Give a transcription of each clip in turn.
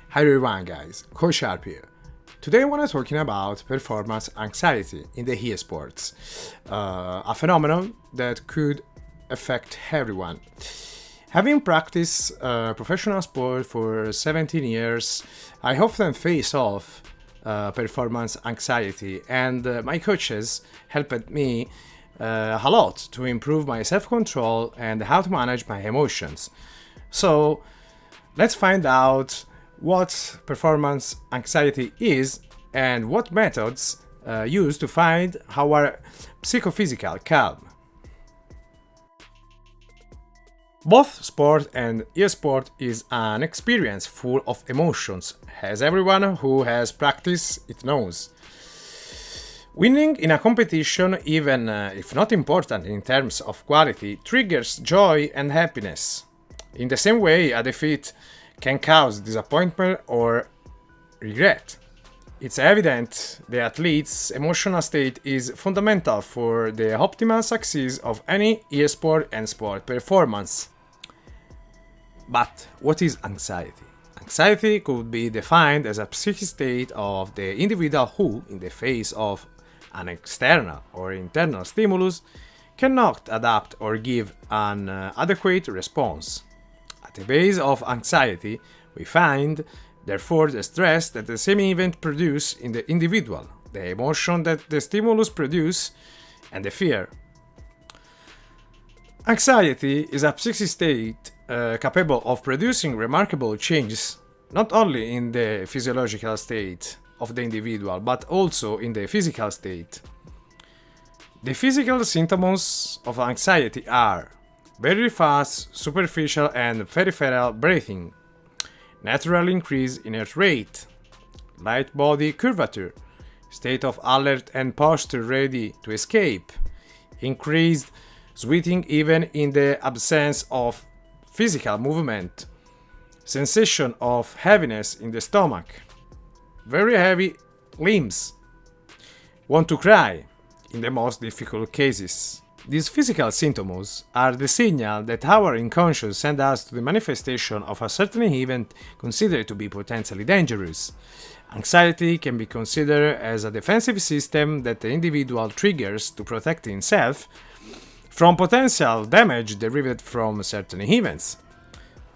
Hi everyone guys, Coach Sharp here. Today I want to talking about performance anxiety in the esports, a phenomenon that could affect everyone. Having practiced professional sport for 17 years, I often face off performance anxiety, and my coaches helped me a lot to improve my self-control and how to manage my emotions. So let's find out what performance anxiety is and what methods used to find our psychophysical calm. Both sport and esport is an experience full of emotions, as everyone who has practiced it knows. Winning in a competition, even if not important in terms of quality, triggers joy and happiness. In the same way, a defeat can cause disappointment or regret. It's evident the athlete's emotional state is fundamental for the optimal success of any esport and sport performance. But what is anxiety? Anxiety could be defined as a psychic state of the individual who, in the face of an external or internal stimulus, cannot adapt or give an adequate response. At the base of anxiety, we find, therefore, the stress that the same event produces in the individual, the emotion that the stimulus produces, and the fear. Anxiety is a psychic state capable of producing remarkable changes, not only in the physiological state of the individual, but also in the physical state. The physical symptoms of anxiety are very fast, superficial and peripheral breathing, natural increase in heart rate, light body curvature, state of alert and posture ready to escape, increased sweating even in the absence of physical movement, sensation of heaviness in the stomach, very heavy limbs, want to cry in the most difficult cases. These physical symptoms are the signal that our unconscious sends us to the manifestation of a certain event considered to be potentially dangerous. Anxiety can be considered as a defensive system that the individual triggers to protect himself from potential damage derived from certain events.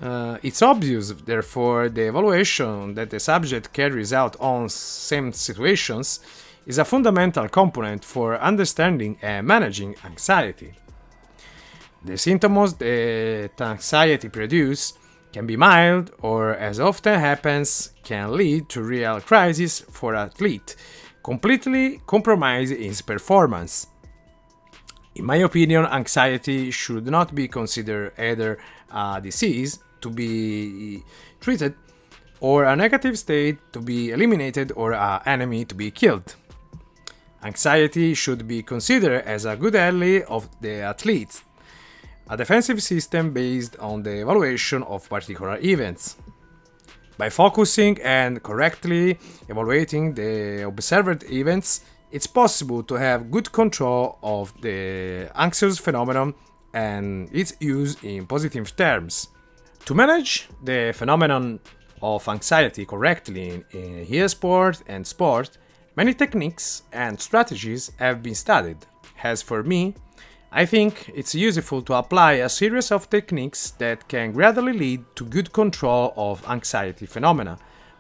It's obvious, therefore, the evaluation that the subject carries out on same situations is a fundamental component for understanding and managing anxiety. The symptoms that anxiety produces can be mild or, as often happens, can lead to real crisis for an athlete, completely compromise his performance. In my opinion, anxiety should not be considered either a disease to be treated or a negative state to be eliminated or an enemy to be killed. Anxiety should be considered as a good ally of the athlete, a defensive system based on the evaluation of particular events. By focusing and correctly evaluating the observed events, it's possible to have good control of the anxious phenomenon and its use in positive terms. To manage the phenomenon of anxiety correctly in e-sport and sport, many techniques and strategies have been studied. As for me, I think it's useful to apply a series of techniques that can gradually lead to good control of anxiety phenomena,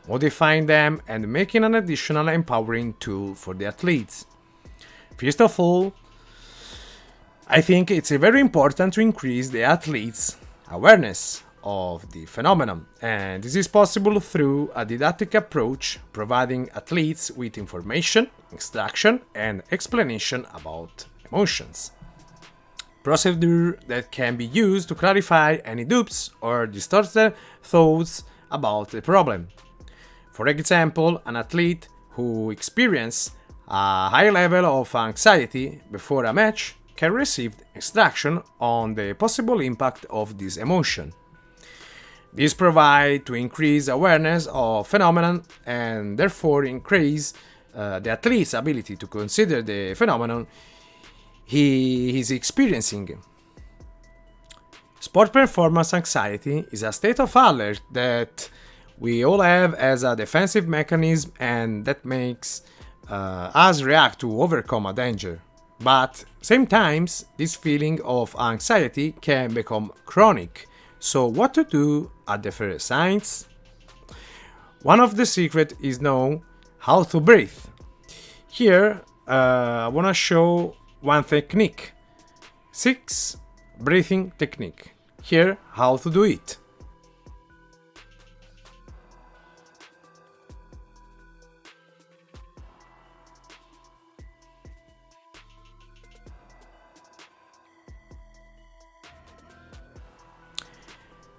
modifying them and making an additional empowering tool for the athletes. First of all, I think it's very important to increase the athletes' awareness of the phenomenon, and this is possible through a didactic approach, providing athletes with information, instruction, and explanation about emotions. Procedure that can be used to clarify any doubts or distorted thoughts about the problem. For example, an athlete who experiences a high level of anxiety before a match can receive instruction on the possible impact of this emotion. This provides to increase awareness of phenomenon and therefore increase the athlete's ability to consider the phenomenon he is experiencing. Sport performance anxiety is a state of alert that we all have as a defensive mechanism and that makes us react to overcome a danger. But sometimes this feeling of anxiety can become chronic. So what to do at the first signs? One of the secrets is know how to breathe. Here I want to show one technique. 6 breathing technique. Here how to do it.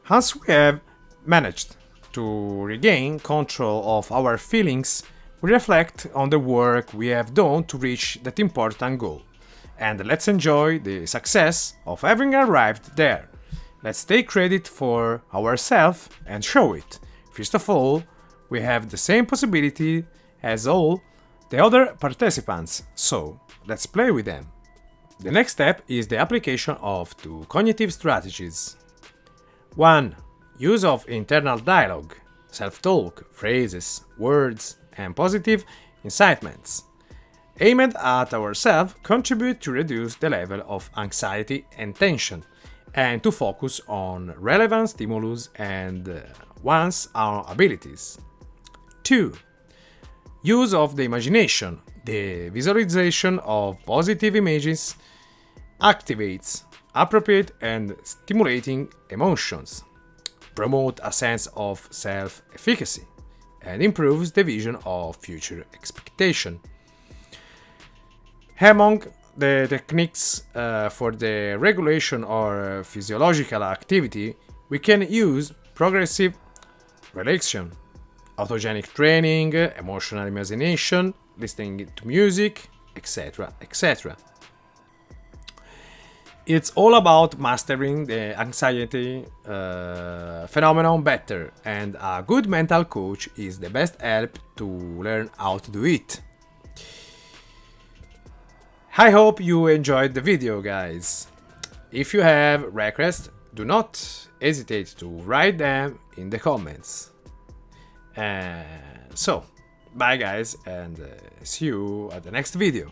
Once we have managed to regain control of our feelings, we reflect on the work we have done to reach that important goal. And let's enjoy the success of having arrived there. Let's take credit for ourselves and show it. First of all, we have the same possibility as all the other participants, so let's play with them. The next step is the application of 2 cognitive strategies. 1. Use of internal dialogue, self-talk, phrases, words, and positive incitements aimed at ourselves contribute to reduce the level of anxiety and tension and to focus on relevant stimulus and one's own abilities. 2. Use of the imagination, the visualization of positive images activates appropriate and stimulating emotions, promote a sense of self-efficacy, and improves the vision of future expectation. Among the techniques for the regulation or physiological activity, we can use progressive relaxation, autogenic training, emotional imagination, listening to music, etc., etc. It's all about mastering the anxiety phenomenon better, and a good mental coach is the best help to learn how to do it. I hope you enjoyed the video, guys. If you have requests, do not hesitate to write them in the comments. So, bye guys, and see you at the next video.